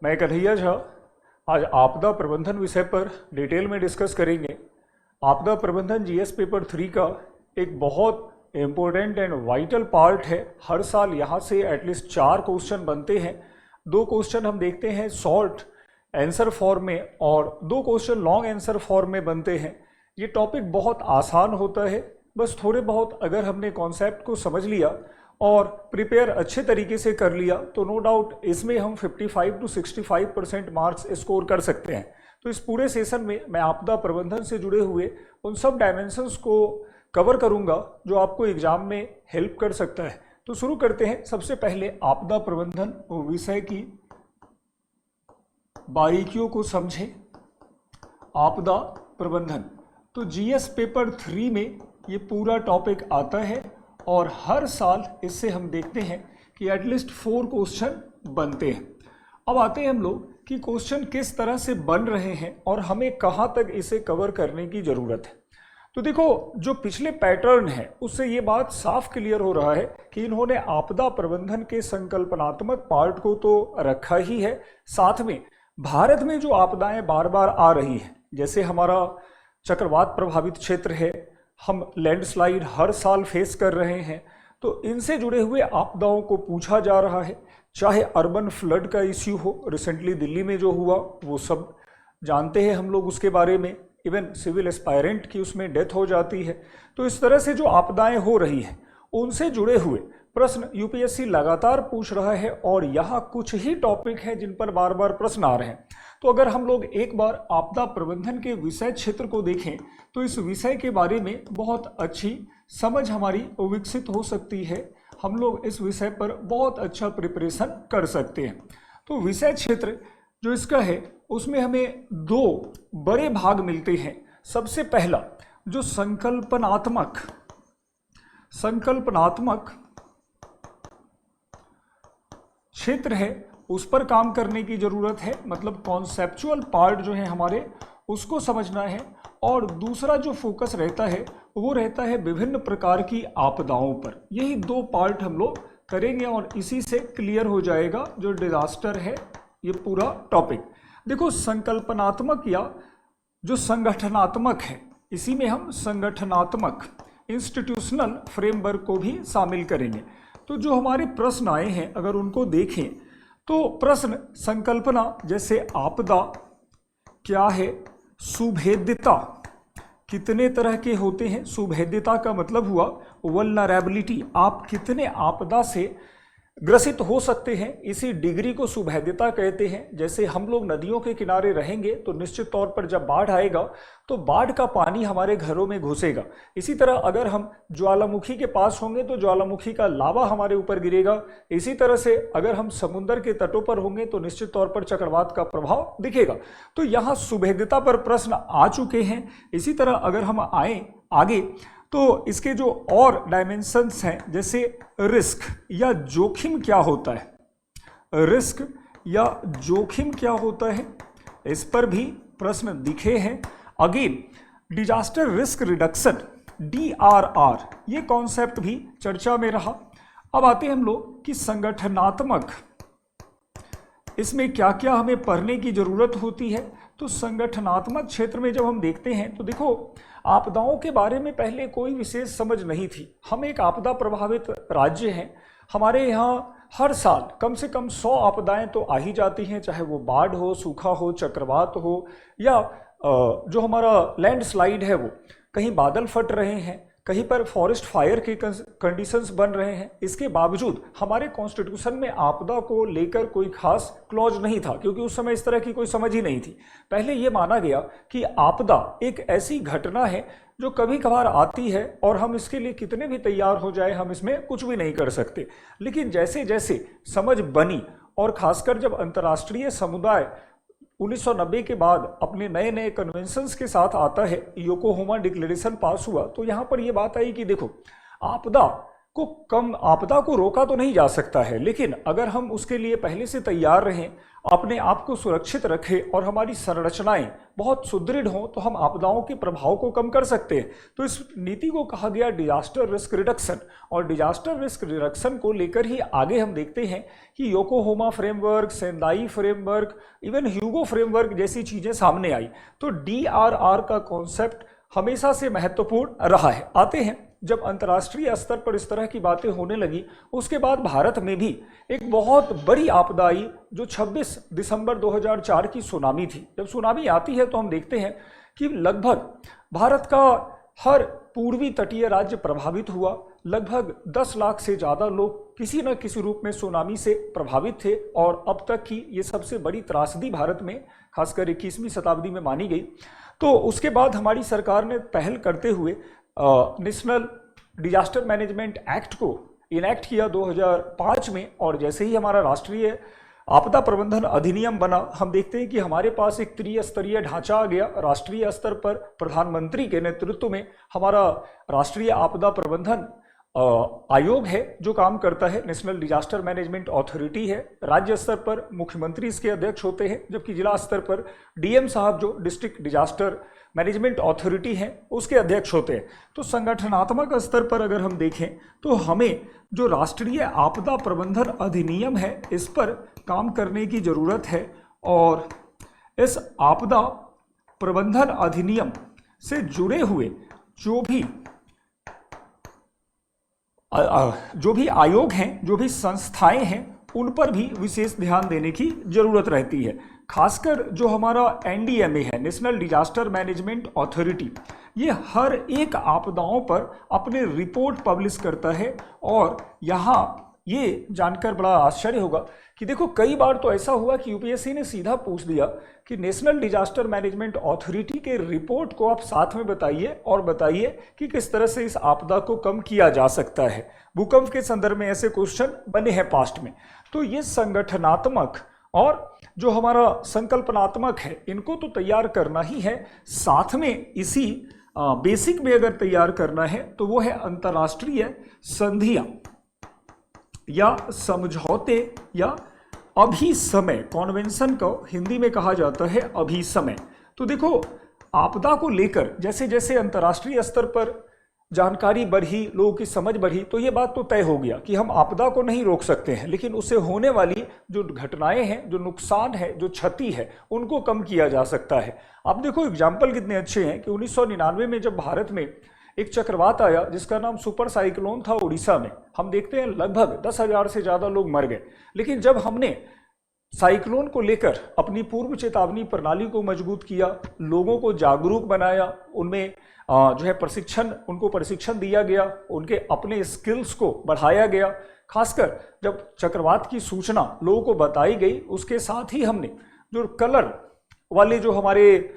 मैं कन्हैया झा आज आपदा प्रबंधन विषय पर डिटेल में डिस्कस करेंगे। आपदा प्रबंधन जीएस पेपर 3 का एक बहुत इम्पोर्टेंट एंड वाइटल पार्ट है। हर साल यहाँ से एटलीस्ट 4 क्वेश्चन बनते हैं। 2 क्वेश्चन हम देखते हैं शॉर्ट आंसर फॉर्म में और 2 क्वेश्चन लॉन्ग आंसर फॉर्म में बनते हैं। ये टॉपिक बहुत आसान होता है, बस थोड़े बहुत अगर हमने कॉन्सेप्ट को समझ लिया और प्रिपेयर अच्छे तरीके से कर लिया तो नो डाउट इसमें हम 55 to 65% मार्क्स स्कोर कर सकते हैं। तो इस पूरे सेशन में मैं आपदा प्रबंधन से जुड़े हुए उन सब डायमेंशंस को कवर करूंगा जो आपको एग्जाम में हेल्प कर सकता है। तो शुरू करते हैं। सबसे पहले आपदा प्रबंधन विषय की बारीकियों को समझें। आपदा प्रबंधन तो जीएस पेपर 3 में ये पूरा टॉपिक आता है और हर साल इससे हम देखते हैं कि एटलीस्ट 4 क्वेश्चन बनते हैं। अब आते हैं हम लोग कि क्वेश्चन किस तरह से बन रहे हैं और हमें कहाँ तक इसे कवर करने की ज़रूरत है। तो देखो, जो पिछले पैटर्न है उससे ये बात साफ क्लियर हो रहा है कि इन्होंने आपदा प्रबंधन के संकल्पनात्मक पार्ट को तो रखा ही है, साथ में भारत में जो आपदाएं बार बार आ रही हैं, जैसे हमारा चक्रवात प्रभावित क्षेत्र है, हम लैंडस्लाइड हर साल फेस कर रहे हैं, तो इनसे जुड़े हुए आपदाओं को पूछा जा रहा है। चाहे अर्बन फ्लड का इश्यू हो, रिसेंटली दिल्ली में जो हुआ वो सब जानते हैं हम लोग उसके बारे में, इवन सिविल एस्पायरेंट की उसमें डेथ हो जाती है। तो इस तरह से जो आपदाएं हो रही हैं उनसे जुड़े हुए प्रश्न यूपीएससी लगातार पूछ रहा है और यहाँ कुछ ही टॉपिक हैं जिन पर बार बार प्रश्न आ रहे हैं। तो अगर हम लोग एक बार आपदा प्रबंधन के विषय क्षेत्र को देखें तो इस विषय के बारे में बहुत अच्छी समझ हमारी विकसित हो सकती है। हम लोग इस विषय पर बहुत अच्छा प्रिपरेशन कर सकते हैं। तो विषय क्षेत्र जो इसका है उसमें हमें 2 बड़े भाग मिलते हैं। सबसे पहला जो संकल्पनात्मक क्षेत्र है उस पर काम करने की जरूरत है, मतलब कॉन्सेप्चुअल पार्ट जो है हमारे उसको समझना है। और दूसरा जो फोकस रहता है वो रहता है विभिन्न प्रकार की आपदाओं पर। यही 2 पार्ट हम लोग करेंगे और इसी से क्लियर हो जाएगा जो डिजास्टर है ये पूरा टॉपिक। देखो, संकल्पनात्मक या जो संगठनात्मक है, इसी में हम संगठनात्मक इंस्टीट्यूशनल फ्रेमवर्क को भी शामिल करेंगे। तो जो हमारे प्रश्न आए हैं अगर उनको देखें तो प्रश्न संकल्पना जैसे आपदा क्या है, सुभेद्यता कितने तरह के होते हैं। सुभेद्यता का मतलब हुआ वल्नरेबिलिटी, आप कितने आपदा से ग्रसित हो सकते हैं, इसी डिग्री को सुभेद्यता कहते हैं। जैसे हम लोग नदियों के किनारे रहेंगे तो निश्चित तौर पर जब बाढ़ आएगा तो बाढ़ का पानी हमारे घरों में घुसेगा। इसी तरह अगर हम ज्वालामुखी के पास होंगे तो ज्वालामुखी का लावा हमारे ऊपर गिरेगा। इसी तरह से अगर हम समुद्र के तटों पर होंगे तो निश्चित तौर पर चक्रवात का प्रभाव दिखेगा। तो यहाँ सुभेद्यता पर प्रश्न आ चुके हैं। इसी तरह अगर हम आए आगे तो इसके जो और डायमेंशंस हैं, जैसे रिस्क या जोखिम क्या होता है, रिस्क या जोखिम क्या होता है, इस पर भी प्रश्न दिखे हैं। Again disaster risk reduction DRR, ये कॉन्सेप्ट भी चर्चा में रहा। अब आते हैं हम लोग कि संगठनात्मक, इसमें क्या क्या हमें पढ़ने की जरूरत होती है। तो संगठनात्मक क्षेत्र में जब हम देखते हैं तो देखो, आपदाओं के बारे में पहले कोई विशेष समझ नहीं थी। हम एक आपदा प्रभावित राज्य हैं, हमारे यहाँ हर साल कम से कम 100 आपदाएं तो आ ही जाती हैं, चाहे वो बाढ़ हो, सूखा हो, चक्रवात हो या जो हमारा लैंडस्लाइड है, वो कहीं बादल फट रहे हैं, कहीं पर फॉरेस्ट फायर के कंडीशंस बन रहे हैं। इसके बावजूद हमारे कॉन्स्टिट्यूशन में आपदा को लेकर कोई खास क्लॉज नहीं था, क्योंकि उस समय इस तरह की कोई समझ ही नहीं थी। पहले ये माना गया कि आपदा एक ऐसी घटना है जो कभी कभार आती है और हम इसके लिए कितने भी तैयार हो जाए हम इसमें कुछ भी नहीं कर सकते। लेकिन जैसे जैसे समझ बनी और खासकर जब अंतर्राष्ट्रीय समुदाय 1990 के बाद अपने नए नए कन्वेंशंस के साथ आता है, योकोहामा डिक्लेरेशन पास हुआ, तो यहाँ पर ये बात आई कि देखो, आपदा कम आपदा को रोका तो नहीं जा सकता है, लेकिन अगर हम उसके लिए पहले से तैयार रहें, अपने आप को सुरक्षित रखें और हमारी संरचनाएं बहुत सुदृढ़ हों, तो हम आपदाओं के प्रभाव को कम कर सकते हैं। तो इस नीति को कहा गया डिजास्टर रिस्क रिडक्शन, और डिजास्टर रिस्क रिडक्शन को लेकर ही आगे हम देखते हैं कि Yokohama framework, Sendai framework, even Hyogo framework जैसी चीज़ें सामने आई। तो DRR का कॉन्सेप्ट हमेशा से महत्वपूर्ण रहा है। आते हैं जब अंतर्राष्ट्रीय स्तर पर इस तरह की बातें होने लगी, उसके बाद भारत में भी एक बहुत बड़ी आपदा आई जो 26 दिसंबर 2004 की सुनामी थी। जब सुनामी आती है तो हम देखते हैं कि लगभग भारत का हर पूर्वी तटीय राज्य प्रभावित हुआ। लगभग 10 लाख से ज़्यादा लोग किसी न किसी रूप में सुनामी से प्रभावित थे, और अब तक की ये सबसे बड़ी त्रासदी भारत में खासकर 21वीं शताब्दी में मानी गई। तो उसके बाद हमारी सरकार ने पहल करते हुए नेशनल डिजास्टर मैनेजमेंट एक्ट को इनैक्ट किया 2005 में, और जैसे ही हमारा राष्ट्रीय आपदा प्रबंधन अधिनियम बना, हम देखते हैं कि हमारे पास एक त्रिस्तरीय ढांचा आ गया। राष्ट्रीय स्तर पर प्रधानमंत्री के नेतृत्व में हमारा राष्ट्रीय आपदा प्रबंधन आयोग है जो काम करता है, नेशनल डिजास्टर मैनेजमेंट अथॉरिटी है। राज्य स्तर पर मुख्यमंत्री इसके अध्यक्ष होते हैं, जबकि जिला स्तर पर DM साहब जो डिस्ट्रिक्ट डिजास्टर मैनेजमेंट अथॉरिटी हैं उसके अध्यक्ष होते हैं। तो संगठनात्मक स्तर पर अगर हम देखें तो हमें जो राष्ट्रीय आपदा प्रबंधन अधिनियम है इस पर काम करने की ज़रूरत है, और इस आपदा प्रबंधन अधिनियम से जुड़े हुए जो भी आयोग हैं, जो भी संस्थाएं हैं, उन पर भी विशेष ध्यान देने की जरूरत रहती है। खासकर जो हमारा NDMA है, नेशनल डिजास्टर मैनेजमेंट अथॉरिटी, ये हर एक आपदाओं पर अपने रिपोर्ट पब्लिश करता है। और यहाँ ये जानकर बड़ा आश्चर्य होगा कि देखो, कई बार तो ऐसा हुआ कि UPSC ने सीधा पूछ दिया कि नेशनल डिजास्टर मैनेजमेंट अथॉरिटी के रिपोर्ट को आप साथ में बताइए और बताइए कि किस तरह से इस आपदा को कम किया जा सकता है। भूकंप के संदर्भ में ऐसे क्वेश्चन बने हैं पास्ट में। तो ये संगठनात्मक और जो हमारा संकल्पनात्मक है, इनको तो तैयार करना ही है, साथ में इसी बेसिक में अगर तैयार करना है तो वो है अंतर्राष्ट्रीय संधियां या समझौते या अभिसमय। कॉन्वेंशन को हिंदी में कहा जाता है अभिसमय। तो देखो, आपदा को लेकर जैसे जैसे अंतर्राष्ट्रीय स्तर पर जानकारी बढ़ी, लोगों की समझ बढ़ी, तो ये बात तो तय हो गया कि हम आपदा को नहीं रोक सकते हैं, लेकिन उससे होने वाली जो घटनाएं हैं, जो नुकसान है, जो क्षति है, उनको कम किया जा सकता है। आप देखो एग्जाम्पल कितने अच्छे हैं कि 1999 में जब भारत में एक चक्रवात आया जिसका नाम सुपर साइक्लोन था उड़ीसा में, हम देखते हैं लगभग 10,000 से ज़्यादा लोग मर गए। लेकिन जब हमने साइक्लोन को लेकर अपनी पूर्व चेतावनी प्रणाली को मजबूत किया, लोगों को जागरूक बनाया, उनमें जो है उनको प्रशिक्षण दिया गया, उनके अपने स्किल्स को बढ़ाया गया, खासकर जब चक्रवात की सूचना लोगों को बताई गई, उसके साथ ही हमने जो कलर वाले जो हमारे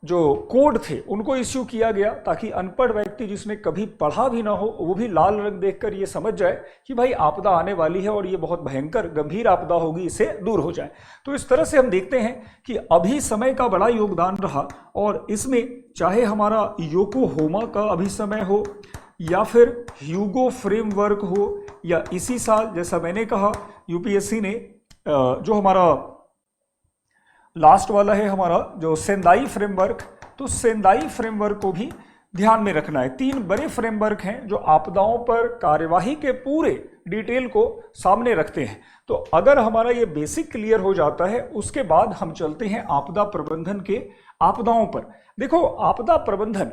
जो कोड थे उनको इश्यू किया गया, ताकि अनपढ़ व्यक्ति जिसने कभी पढ़ा भी ना हो वो भी लाल रंग देखकर ये समझ जाए कि भाई आपदा आने वाली है और ये बहुत भयंकर गंभीर आपदा होगी, इससे दूर हो जाए। तो इस तरह से हम देखते हैं कि अभी समय का बड़ा योगदान रहा, और इसमें चाहे हमारा योकोहामा का अभिसमय हो या फिर ह्यूगो फ्रेमवर्क हो, या इसी साल जैसा मैंने कहा UPSC ने जो हमारा लास्ट वाला है हमारा जो सेंदाई फ्रेमवर्क, तो सेंदाई फ्रेमवर्क को भी ध्यान में रखना है। 3 बड़े फ्रेमवर्क हैं जो आपदाओं पर कार्यवाही के पूरे डिटेल को सामने रखते हैं। तो अगर हमारा ये बेसिक क्लियर हो जाता है, उसके बाद हम चलते हैं आपदा प्रबंधन के आपदाओं पर। देखो, आपदा प्रबंधन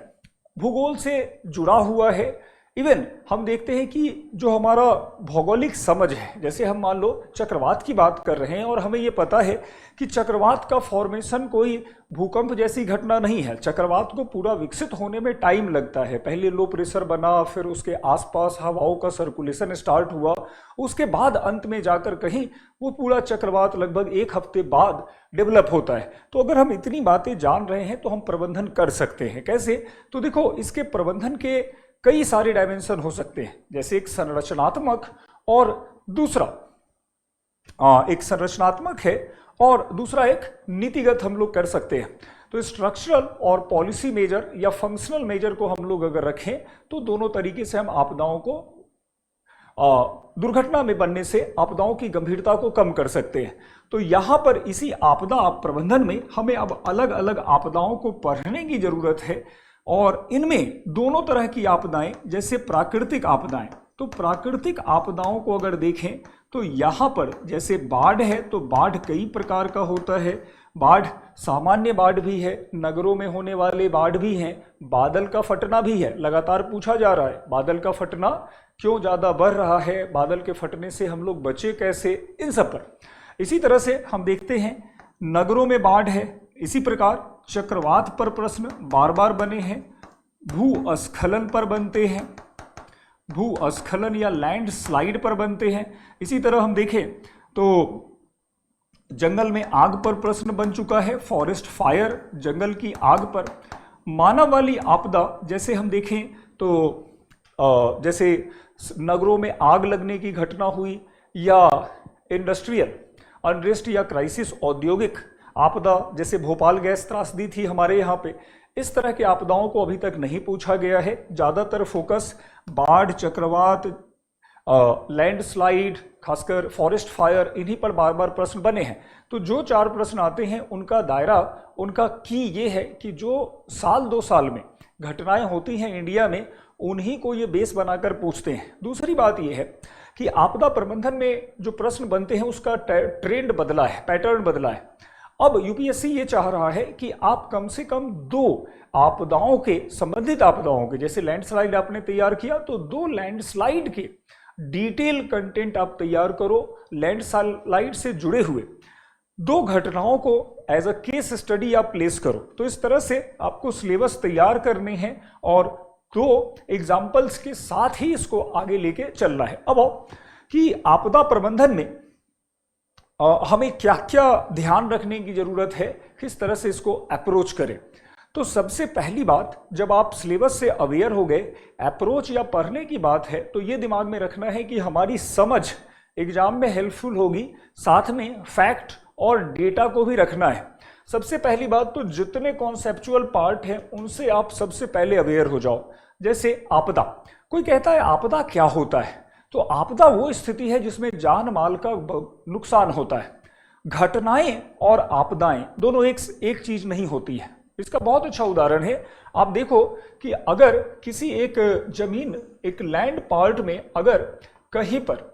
भूगोल से जुड़ा हुआ है। इवन हम देखते हैं कि जो हमारा भौगोलिक समझ है, जैसे हम मान लो चक्रवात की बात कर रहे हैं और हमें ये पता है कि चक्रवात का फॉर्मेशन कोई भूकंप जैसी घटना नहीं है। चक्रवात को पूरा विकसित होने में टाइम लगता है। पहले लो प्रेशर बना, फिर उसके आसपास हवाओं का सर्कुलेशन स्टार्ट हुआ, उसके बाद अंत में जाकर कहीं वो पूरा चक्रवात लगभग 1 हफ्ते बाद डेवलप होता है। तो अगर हम इतनी बातें जान रहे हैं तो हम प्रबंधन कर सकते हैं। कैसे? तो देखो, इसके प्रबंधन के कई सारे डायमेंशन हो सकते हैं, जैसे एक संरचनात्मक और दूसरा एक संरचनात्मक है और दूसरा एक नीतिगत हम लोग कर सकते हैं। तो स्ट्रक्चरल और पॉलिसी मेजर या फंक्शनल मेजर को हम लोग अगर रखें तो दोनों तरीके से हम आपदाओं को दुर्घटना में बनने से आपदाओं की गंभीरता को कम कर सकते हैं। तो यहाँ पर इसी आपदा प्रबंधन में हमें अब अलग अलग आपदाओं को पढ़ने की जरूरत है, और इनमें दोनों तरह की आपदाएं, जैसे प्राकृतिक आपदाएं, तो प्राकृतिक आपदाओं को अगर देखें तो यहाँ पर जैसे बाढ़ है, तो बाढ़ कई प्रकार का होता है। बाढ़ सामान्य बाढ़ भी है, नगरों में होने वाले बाढ़ भी हैं, बादल का फटना भी है। लगातार पूछा जा रहा है बादल का फटना क्यों ज़्यादा बढ़ रहा है, बादल के फटने से हम लोग बचे कैसे, इन सब पर। इसी तरह से हम देखते हैं नगरों में बाढ़ है। इसी प्रकार चक्रवात पर प्रश्न बार बार बने हैं, भूस्खलन पर बनते हैं, भूस्खलन या लैंडस्लाइड पर बनते हैं। इसी तरह हम देखें तो जंगल में आग पर प्रश्न बन चुका है, फॉरेस्ट फायर, जंगल की आग पर। मानव वाली आपदा जैसे हम देखें तो जैसे नगरों में आग लगने की घटना हुई, या इंडस्ट्रियल अनरेस्ट या क्राइसिस, औद्योगिक आपदा जैसे भोपाल गैस त्रासदी थी हमारे यहाँ पे। इस तरह की आपदाओं को अभी तक नहीं पूछा गया है। ज़्यादातर फोकस बाढ़, चक्रवात, लैंडस्लाइड, खासकर फॉरेस्ट फायर, इन्हीं पर बार बार प्रश्न बने हैं। तो जो 4 प्रश्न आते हैं उनका दायरा, उनका की ये है कि जो साल 2 साल में घटनाएं होती हैं इंडिया में, उन्हीं को ये बेस बनाकर पूछते हैं। दूसरी बात ये है कि आपदा प्रबंधन में जो प्रश्न बनते हैं उसका ट्रेंड बदला है, पैटर्न बदला है। अब यूपीएससी ये चाह रहा है कि आप कम से कम 2 आपदाओं के, संबंधित आपदाओं के, जैसे लैंडस्लाइड आपने तैयार किया तो 2 लैंडस्लाइड के डिटेल कंटेंट आप तैयार करो, लैंडस्लाइड से जुड़े हुए 2 घटनाओं को एज अ केस स्टडी आप प्लेस करो। तो इस तरह से आपको सिलेबस तैयार करने हैं और 2 एग्जाम्पल्स के साथ ही इसको आगे लेके चलना है। अब आओ कि आपदा प्रबंधन में हमें क्या क्या ध्यान रखने की जरूरत है, किस तरह से इसको अप्रोच करें। तो सबसे पहली बात, जब आप सिलेबस से अवेयर हो गए, अप्रोच या पढ़ने की बात है, तो ये दिमाग में रखना है कि हमारी समझ एग्जाम में हेल्पफुल होगी, साथ में फैक्ट और डेटा को भी रखना है। सबसे पहली बात तो जितने कॉन्सेप्चुअल पार्ट हैं उनसे आप सबसे पहले अवेयर हो जाओ। जैसे आपदा, कोई कहता है आपदा क्या होता है, तो आपदा वो स्थिति है जिसमें जान माल का नुकसान होता है। घटनाएं और आपदाएं दोनों एक चीज नहीं होती है। इसका बहुत अच्छा उदाहरण है, आप देखो कि अगर किसी एक जमीन, एक लैंड पार्ट में अगर कहीं पर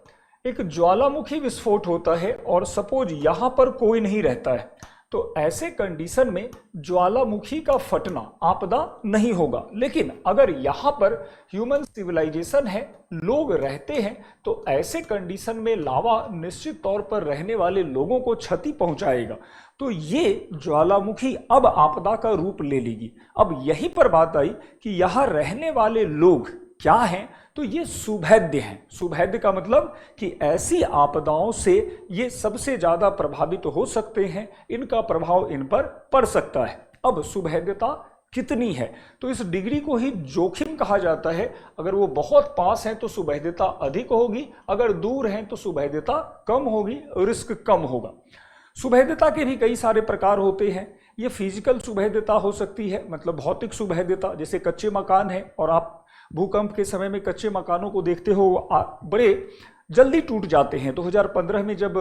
एक ज्वालामुखी विस्फोट होता है और सपोज यहां पर कोई नहीं रहता है, तो ऐसे कंडीशन में ज्वालामुखी का फटना आपदा नहीं होगा। लेकिन अगर यहाँ पर ह्यूमन सिविलाइजेशन है, लोग रहते हैं, तो ऐसे कंडीशन में लावा निश्चित तौर पर रहने वाले लोगों को क्षति पहुंचाएगा। तो ये ज्वालामुखी अब आपदा का रूप ले लेगी। अब यहीं पर बात आई कि यहाँ रहने वाले लोग क्या हैं, तो ये सुभेद्य हैं। सुभेद्य का मतलब कि ऐसी आपदाओं से ये सबसे ज्यादा प्रभावित हो सकते हैं, इनका प्रभाव इन पर पड़ सकता है। अब सुभेद्यता कितनी है, तो इस डिग्री को ही जोखिम कहा जाता है। अगर वो बहुत पास है तो सुभेद्यता अधिक होगी, अगर दूर है तो सुभेद्यता कम होगी, रिस्क कम होगा। सुभेद्यता के भी कई सारे प्रकार होते हैं। ये फिजिकल सुभेद्यता हो सकती है, मतलब भौतिक सुभेद्यता, जैसे कच्चे मकान है और आप भूकंप के समय में कच्चे मकानों को देखते हो, बड़े जल्दी टूट जाते हैं। 2015 में जब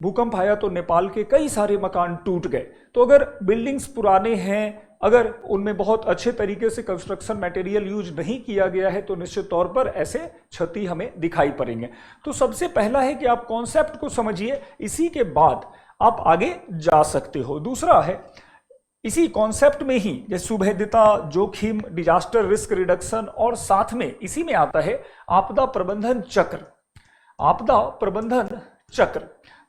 भूकंप आया तो नेपाल के कई सारे मकान टूट गए। तो अगर बिल्डिंग्स पुराने हैं, अगर उनमें बहुत अच्छे तरीके से कंस्ट्रक्शन मटेरियल यूज नहीं किया गया है, तो निश्चित तौर पर ऐसे क्षति हमें दिखाई पड़ेंगे। तो सबसे पहला है कि आप कॉन्सेप्ट को समझिए, इसी के बाद आप आगे जा सकते हो। दूसरा है इसी कॉन्सेप्ट में ही, जैसे सुभेद्यता, जोखिम, डिजास्टर रिस्क रिडक्शन, और साथ में इसी में आता है आपदा प्रबंधन चक्र। आपदा प्रबंधन चक्र,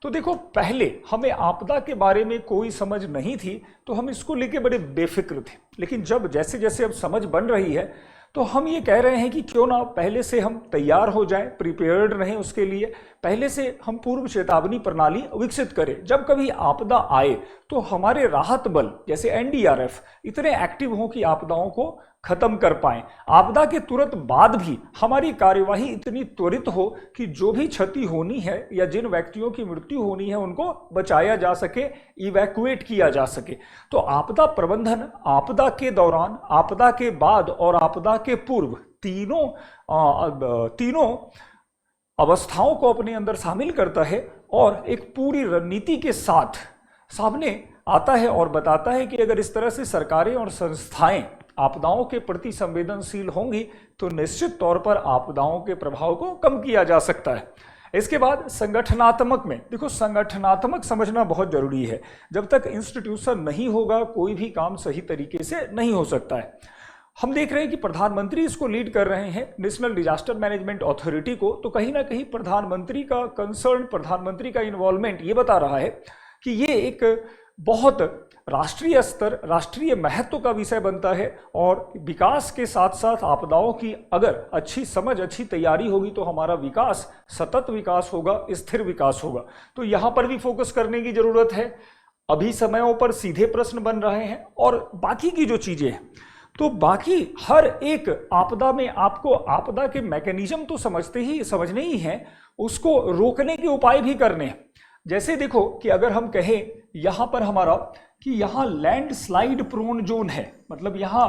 तो देखो पहले हमें आपदा के बारे में कोई समझ नहीं थी, तो हम इसको लेके बड़े बेफिक्र थे। लेकिन जब जैसे जैसे अब समझ बन रही है, तो हम ये कह रहे हैं कि क्यों ना पहले से हम तैयार हो जाएं, प्रिपेयर्ड रहें, उसके लिए पहले से हम पूर्व चेतावनी प्रणाली विकसित करें। जब कभी आपदा आए तो हमारे राहत बल जैसे एनडीआरएफ इतने एक्टिव हों कि आपदाओं को खत्म कर पाएं। आपदा के तुरंत बाद भी हमारी कार्यवाही इतनी त्वरित हो कि जो भी क्षति होनी है या जिन व्यक्तियों की मृत्यु होनी है उनको बचाया जा सके, इवैक्यूएट किया जा सके। तो आपदा प्रबंधन आपदा के दौरान, आपदा के बाद और आपदा के पूर्व तीनों अवस्थाओं को अपने अंदर शामिल करता है और एक पूरी रणनीति के साथ सामने आता है और बताता है कि अगर इस तरह से सरकारें और संस्थाएं आपदाओं के प्रति संवेदनशील होंगी तो निश्चित तौर पर आपदाओं के प्रभाव को कम किया जा सकता है। इसके बाद संगठनात्मक में देखो, संगठनात्मक समझना बहुत जरूरी है। जब तक इंस्टीट्यूशन नहीं होगा कोई भी काम सही तरीके से नहीं हो सकता है। हम देख रहे हैं कि प्रधानमंत्री इसको लीड कर रहे हैं, नेशनल डिजास्टर मैनेजमेंट अथॉरिटी को, तो कहीं ना कहीं प्रधानमंत्री का कंसर्न, प्रधानमंत्री का इन्वॉल्वमेंट ये बता रहा है कि ये एक बहुत राष्ट्रीय स्तर, राष्ट्रीय महत्व का विषय बनता है और विकास के साथ साथ आपदाओं की अगर अच्छी समझ, अच्छी तैयारी होगी तो हमारा विकास सतत विकास होगा, स्थिर विकास होगा। तो यहाँ पर भी फोकस करने की जरूरत है। अभी समयों पर सीधे प्रश्न बन रहे हैं और बाकी की जो चीजें हैं, तो बाकी हर एक आपदा में आपको आपदा के मैकेनिज्म तो समझने ही हैं, उसको रोकने के उपाय भी करने हैं। जैसे देखो कि अगर हम कहें यहां पर हमारा कि यहां लैंडस्लाइड प्रोन जोन है, मतलब यहां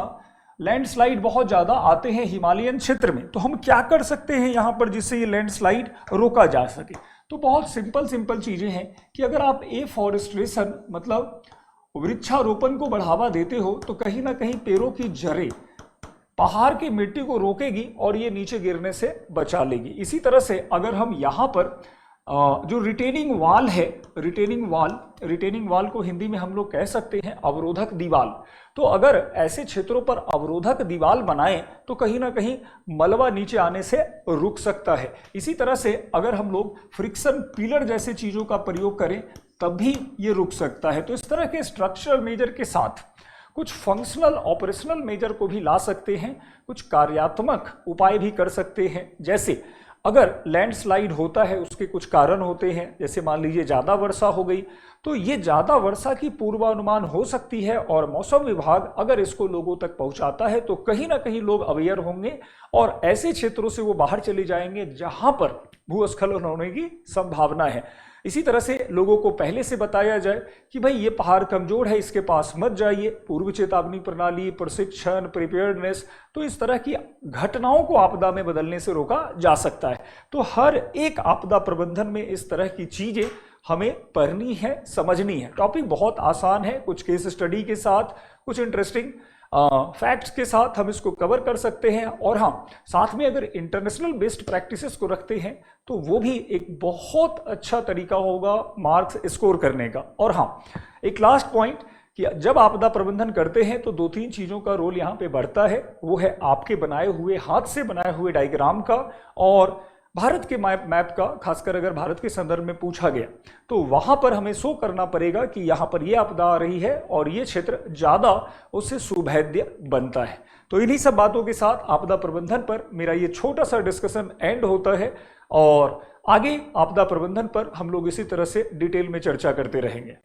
लैंडस्लाइड बहुत ज्यादा आते हैं हिमालयन क्षेत्र में, तो हम क्या कर सकते हैं यहां पर जिससे ये लैंडस्लाइड रोका जा सके। तो बहुत सिंपल चीजें हैं कि अगर आप एफॉरेस्ट्रेशन मतलब वृक्षारोपण को बढ़ावा देते हो तो कहीं ना कहीं पेड़ों की जड़ें पहाड़ की मिट्टी को रोकेगी और ये नीचे गिरने से बचा लेगी। इसी तरह से अगर हम यहाँ पर जो रिटेनिंग वाल है, रिटेनिंग वाल को हिंदी में हम लोग कह सकते हैं अवरोधक दीवाल, तो अगर ऐसे क्षेत्रों पर अवरोधक दीवाल बनाएं तो कहीं ना कहीं मलबा नीचे आने से रुक सकता है। इसी तरह से अगर हम लोग फ्रिक्शन पिलर जैसे चीज़ों का प्रयोग करें तब भी ये रुक सकता है। तो इस तरह के स्ट्रक्चरल मेजर के साथ कुछ फंक्शनल ऑपरेशनल मेजर को भी ला सकते हैं, कुछ कार्यात्मक उपाय भी कर सकते हैं। जैसे अगर लैंडस्लाइड होता है उसके कुछ कारण होते हैं, जैसे मान लीजिए ज़्यादा वर्षा हो गई तो ये ज़्यादा वर्षा की पूर्वानुमान हो सकती है और मौसम विभाग अगर इसको लोगों तक पहुंचाता है तो कहीं ना कहीं लोग अवेयर होंगे और ऐसे क्षेत्रों से वो बाहर चले जाएंगे जहां पर भूस्खलन होने की संभावना है। इसी तरह से लोगों को पहले से बताया जाए कि भाई ये पहाड़ कमजोर है, इसके पास मत जाइए, पूर्व चेतावनी प्रणाली, प्रशिक्षण, प्रिपेयर्डनेस, तो इस तरह की घटनाओं को आपदा में बदलने से रोका जा सकता है। तो हर एक आपदा प्रबंधन में इस तरह की चीजें हमें पढ़नी है, समझनी है। टॉपिक बहुत आसान है, कुछ केस स्टडी के साथ, कुछ इंटरेस्टिंग फैक्ट्स के साथ हम इसको कवर कर सकते हैं। और हाँ, साथ में अगर इंटरनेशनल बेस्ड प्रैक्टिसेस को रखते हैं तो वो भी एक बहुत अच्छा तरीका होगा मार्क्स स्कोर करने का। और हाँ, एक लास्ट पॉइंट कि जब आपदा प्रबंधन करते हैं तो 2-3 चीज़ों का रोल यहाँ पे बढ़ता है। वो है आपके बनाए हुए, हाथ से बनाए हुए डायग्राम का और भारत के मैप का, खासकर अगर भारत के संदर्भ में पूछा गया तो वहां पर हमें शो करना पड़ेगा कि यहाँ पर ये आपदा आ रही है और ये क्षेत्र ज़्यादा उससे सुभेद्य बनता है। तो इन्हीं सब बातों के साथ आपदा प्रबंधन पर मेरा ये छोटा सा डिस्कशन एंड होता है और आगे आपदा प्रबंधन पर हम लोग इसी तरह से डिटेल में चर्चा करते रहेंगे।